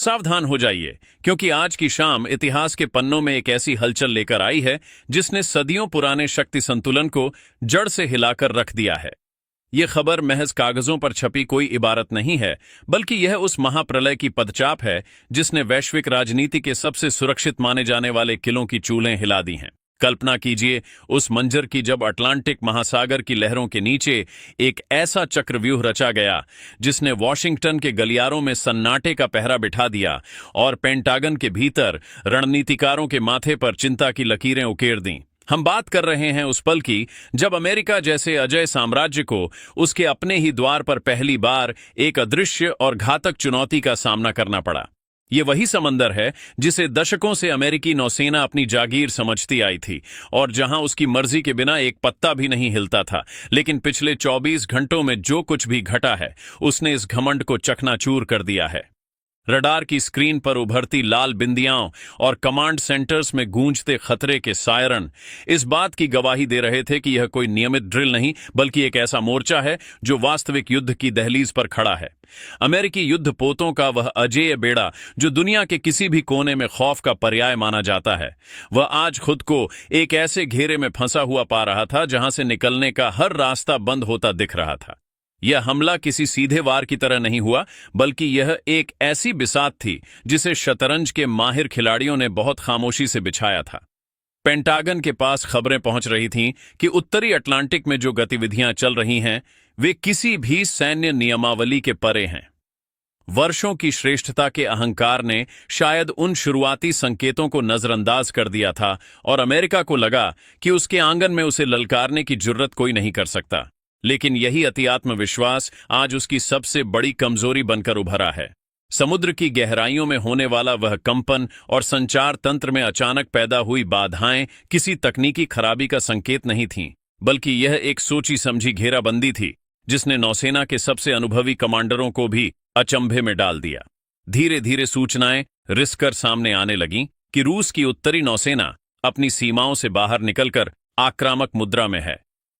सावधान हो जाइए, क्योंकि आज की शाम इतिहास के पन्नों में एक ऐसी हलचल लेकर आई है जिसने सदियों पुराने शक्ति संतुलन को जड़ से हिलाकर रख दिया है। यह खबर महज कागजों पर छपी कोई इबारत नहीं है, बल्कि यह उस महाप्रलय की पदचाप है जिसने वैश्विक राजनीति के सबसे सुरक्षित माने जाने वाले किलों की चूलें हिला दी हैं। कल्पना कीजिए उस मंजर की जब अटलांटिक महासागर की लहरों के नीचे एक ऐसा चक्रव्यूह रचा गया जिसने वॉशिंगटन के गलियारों में सन्नाटे का पहरा बिठा दिया और पेंटागन के भीतर रणनीतिकारों के माथे पर चिंता की लकीरें उकेर दीं। हम बात कर रहे हैं उस पल की जब अमेरिका जैसे अजय साम्राज्य को उसके अपने ही द्वार पर पहली बार एक अदृश्य और घातक चुनौती का सामना करना पड़ा। ये वही समंदर है जिसे दशकों से अमेरिकी नौसेना अपनी जागीर समझती आई थी और जहां उसकी मर्जी के बिना एक पत्ता भी नहीं हिलता था। लेकिन पिछले 24 घंटों में जो कुछ भी घटा है उसने इस घमंड को चकनाचूर कर दिया है। रडार की स्क्रीन पर उभरती लाल बिंदियाओं और कमांड सेंटर्स में गूंजते खतरे के सायरन इस बात की गवाही दे रहे थे कि यह कोई नियमित ड्रिल नहीं, बल्कि एक ऐसा मोर्चा है जो वास्तविक युद्ध की दहलीज पर खड़ा है। अमेरिकी युद्ध पोतों का वह अजेय बेड़ा जो दुनिया के किसी भी कोने में खौफ का पर्याय माना जाता है, वह आज खुद को एक ऐसे घेरे में फंसा हुआ पा रहा था जहां से निकलने का हर रास्ता बंद होता दिख रहा था। यह हमला किसी सीधे वार की तरह नहीं हुआ, बल्कि यह एक ऐसी बिसात थी जिसे शतरंज के माहिर खिलाड़ियों ने बहुत खामोशी से बिछाया था। पेंटागन के पास खबरें पहुंच रही थीं कि उत्तरी अटलांटिक में जो गतिविधियां चल रही हैं वे किसी भी सैन्य नियमावली के परे हैं। वर्षों की श्रेष्ठता के अहंकार ने शायद उन शुरुआती संकेतों को नजरअंदाज कर दिया था और अमेरिका को लगा कि उसके आंगन में उसे ललकारने की जुर्रत कोई नहीं कर सकता। लेकिन यही अति आत्मविश्वास आज उसकी सबसे बड़ी कमजोरी बनकर उभरा है। समुद्र की गहराइयों में होने वाला वह कंपन और संचार तंत्र में अचानक पैदा हुई बाधाएं किसी तकनीकी खराबी का संकेत नहीं थीं, बल्कि यह एक सोची समझी घेराबंदी थी जिसने नौसेना के सबसे अनुभवी कमांडरों को भी अचंभे में डाल दिया। धीरे धीरे सूचनाएं रिसकर सामने आने लगीं कि रूस की उत्तरी नौसेना अपनी सीमाओं से बाहर निकलकर आक्रामक मुद्रा में है,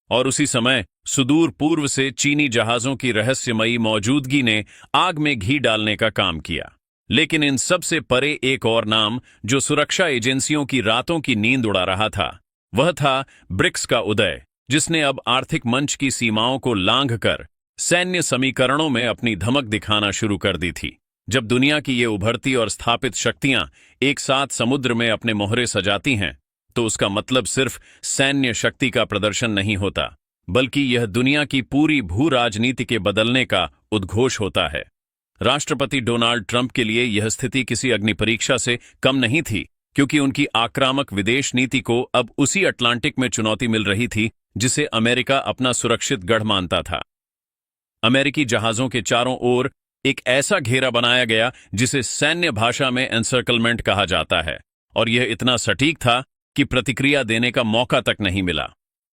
और उसी समय सुदूर पूर्व से चीनी जहाजों की रहस्यमयी मौजूदगी ने आग में घी डालने का काम किया। लेकिन इन सब से परे एक और नाम जो सुरक्षा एजेंसियों की रातों की नींद उड़ा रहा था, वह था ब्रिक्स का उदय, जिसने अब आर्थिक मंच की सीमाओं को लांघकर सैन्य समीकरणों में अपनी धमक दिखाना शुरू कर दी थी। जब दुनिया की ये उभरती और स्थापित शक्तियां एक साथ समुद्र में अपने मोहरे सजाती हैं, तो उसका मतलब सिर्फ सैन्य शक्ति का प्रदर्शन नहीं होता, बल्कि यह दुनिया की पूरी भू राजनीति के बदलने का उद्घोष होता है। राष्ट्रपति डोनाल्ड ट्रंप के लिए यह स्थिति किसी अग्निपरीक्षा से कम नहीं थी, क्योंकि उनकी आक्रामक विदेश नीति को अब उसी अटलांटिक में चुनौती मिल रही थी जिसे अमेरिका अपना सुरक्षित गढ़ मानता था। अमेरिकी जहाजों के चारों ओर एक ऐसा घेरा बनाया गया जिसे सैन्य भाषा में एनसर्कलमेंट कहा जाता है, और यह इतना सटीक था कि प्रतिक्रिया देने का मौका तक नहीं मिला।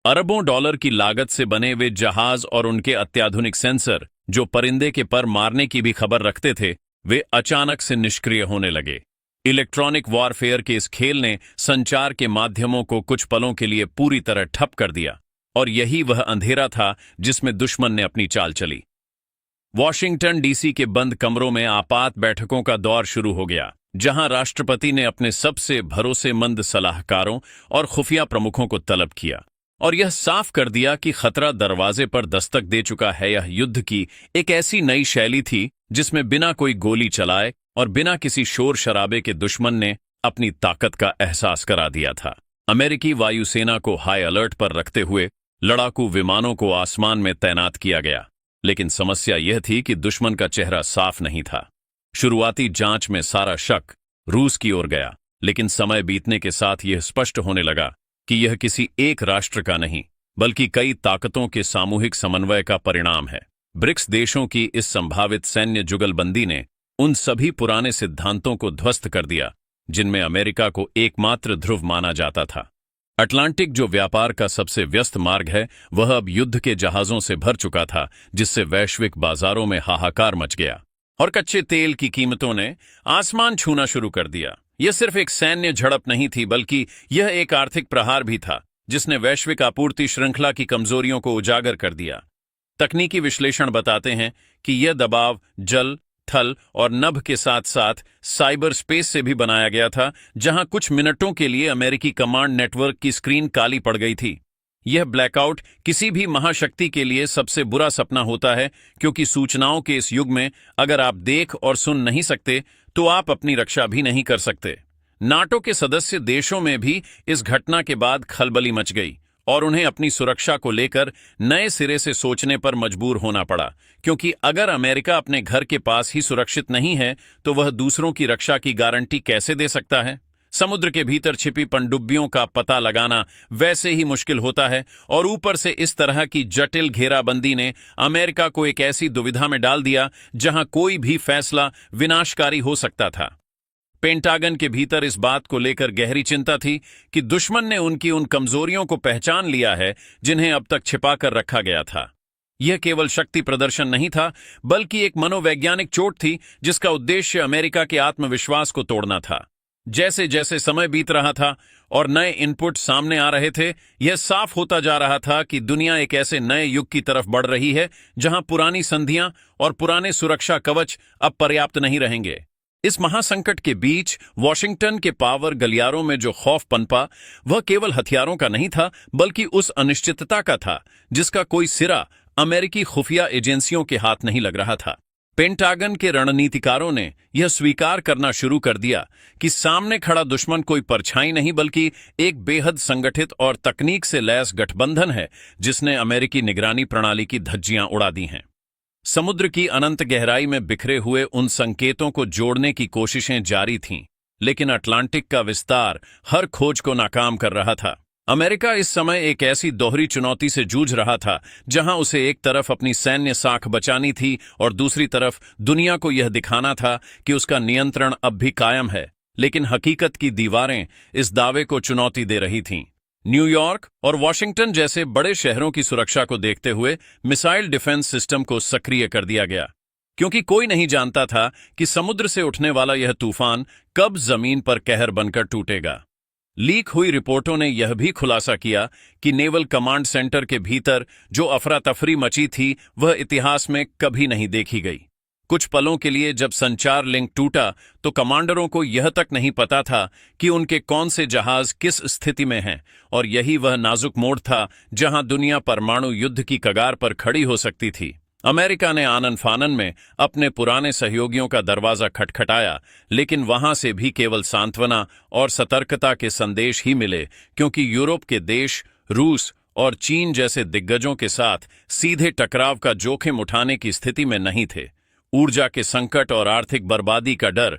अरबों डॉलर की लागत से बने वे जहाज और उनके अत्याधुनिक सेंसर जो परिंदे के पर मारने की भी खबर रखते थे, वे अचानक से निष्क्रिय होने लगे। इलेक्ट्रॉनिक वॉरफेयर के इस खेल ने संचार के माध्यमों को कुछ पलों के लिए पूरी तरह ठप कर दिया, और यही वह अंधेरा था जिसमें दुश्मन ने अपनी चाल चली। वॉशिंगटन डीसी के बंद कमरों में आपात बैठकों का दौर शुरू हो गया, जहां राष्ट्रपति ने अपने सबसे भरोसेमंद सलाहकारों और खुफिया प्रमुखों को तलब किया और यह साफ कर दिया कि खतरा दरवाजे पर दस्तक दे चुका है। यह युद्ध की एक ऐसी नई शैली थी जिसमें बिना कोई गोली चलाए और बिना किसी शोर शराबे के दुश्मन ने अपनी ताकत का एहसास करा दिया था। अमेरिकी वायुसेना को हाई अलर्ट पर रखते हुए लड़ाकू विमानों को आसमान में तैनात किया गया, लेकिन समस्या यह थी कि दुश्मन का चेहरा साफ नहीं था। शुरुआती जांच में सारा शक रूस की ओर गया, लेकिन समय बीतने के साथ यह स्पष्ट होने लगा कि यह किसी एक राष्ट्र का नहीं, बल्कि कई ताकतों के सामूहिक समन्वय का परिणाम है। ब्रिक्स देशों की इस संभावित सैन्य जुगलबंदी ने उन सभी पुराने सिद्धांतों को ध्वस्त कर दिया जिनमें अमेरिका को एकमात्र ध्रुव माना जाता था। अटलांटिक जो व्यापार का सबसे व्यस्त मार्ग है, वह अब युद्ध के जहाजों से भर चुका था, जिससे वैश्विक बाजारों में हाहाकार मच गया और कच्चे तेल की कीमतों ने आसमान छूना शुरू कर दिया। यह सिर्फ एक सैन्य झड़प नहीं थी, बल्कि यह एक आर्थिक प्रहार भी था जिसने वैश्विक आपूर्ति श्रृंखला की कमजोरियों को उजागर कर दिया। तकनीकी विश्लेषण बताते हैं कि यह दबाव जल, थल और नभ के साथ साथ साइबर स्पेस से भी बनाया गया था, जहां कुछ मिनटों के लिए अमेरिकी कमांड नेटवर्क की स्क्रीन काली पड़ गई थी। यह ब्लैकआउट किसी भी महाशक्ति के लिए सबसे बुरा सपना होता है, क्योंकि सूचनाओं के इस युग में अगर आप देख और सुन नहीं सकते तो आप अपनी रक्षा भी नहीं कर सकते। नाटो के सदस्य देशों में भी इस घटना के बाद खलबली मच गई और उन्हें अपनी सुरक्षा को लेकर नए सिरे से सोचने पर मजबूर होना पड़ा, क्योंकि अगर अमेरिका अपने घर के पास ही सुरक्षित नहीं है तो वह दूसरों की रक्षा की गारंटी कैसे दे सकता है। समुद्र के भीतर छिपी पनडुब्बियों का पता लगाना वैसे ही मुश्किल होता है, और ऊपर से इस तरह की जटिल घेराबंदी ने अमेरिका को एक ऐसी दुविधा में डाल दिया जहां कोई भी फैसला विनाशकारी हो सकता था। पेंटागन के भीतर इस बात को लेकर गहरी चिंता थी कि दुश्मन ने उनकी उन कमजोरियों को पहचान लिया है जिन्हें अब तक छिपा कर रखा गया था। यह केवल शक्ति प्रदर्शन नहीं था, बल्कि एक मनोवैज्ञानिक चोट थी जिसका उद्देश्य अमेरिका के आत्मविश्वास को तोड़ना था। जैसे जैसे समय बीत रहा था और नए इनपुट सामने आ रहे थे, यह साफ होता जा रहा था कि दुनिया एक ऐसे नए युग की तरफ बढ़ रही है जहां पुरानी संधियां और पुराने सुरक्षा कवच अब पर्याप्त नहीं रहेंगे। इस महासंकट के बीच वॉशिंगटन के पावर गलियारों में जो खौफ पनपा, वह केवल हथियारों का नहीं था, बल्कि उस अनिश्चितता का था जिसका कोई सिरा अमेरिकी खुफिया एजेंसियों के हाथ नहीं लग रहा था। पेंटागन के रणनीतिकारों ने यह स्वीकार करना शुरू कर दिया कि सामने खड़ा दुश्मन कोई परछाई नहीं, बल्कि एक बेहद संगठित और तकनीक से लैस गठबंधन है जिसने अमेरिकी निगरानी प्रणाली की धज्जियां उड़ा दी हैं। समुद्र की अनंत गहराई में बिखरे हुए उन संकेतों को जोड़ने की कोशिशें जारी थीं, लेकिन अटलांटिक का विस्तार हर खोज को नाकाम कर रहा था। अमेरिका इस समय एक ऐसी दोहरी चुनौती से जूझ रहा था जहां उसे एक तरफ अपनी सैन्य साख बचानी थी और दूसरी तरफ दुनिया को यह दिखाना था कि उसका नियंत्रण अब भी कायम है। लेकिन हकीकत की दीवारें इस दावे को चुनौती दे रही थीं। न्यूयॉर्क और वॉशिंगटन जैसे बड़े शहरों की सुरक्षा को देखते हुए मिसाइल डिफेंस सिस्टम को सक्रिय कर दिया गया, क्योंकि कोई नहीं जानता था कि समुद्र से उठने वाला यह तूफान कब जमीन पर कहर बनकर टूटेगा। लीक हुई रिपोर्टों ने यह भी खुलासा किया कि नेवल कमांड सेंटर के भीतर जो अफरा तफरी मची थी, वह इतिहास में कभी नहीं देखी गई। कुछ पलों के लिए जब संचार लिंक टूटा तो कमांडरों को यह तक नहीं पता था कि उनके कौन से जहाज किस स्थिति में हैं, और यही वह नाजुक मोड़ था जहां दुनिया परमाणु युद्ध की कगार पर खड़ी हो सकती थी। अमेरिका ने आनन फानन में अपने पुराने सहयोगियों का दरवाजा खटखटाया, लेकिन वहां से भी केवल सांत्वना और सतर्कता के संदेश ही मिले, क्योंकि यूरोप के देश रूस और चीन जैसे दिग्गजों के साथ सीधे टकराव का जोखिम उठाने की स्थिति में नहीं थे। ऊर्जा के संकट और आर्थिक बर्बादी का डर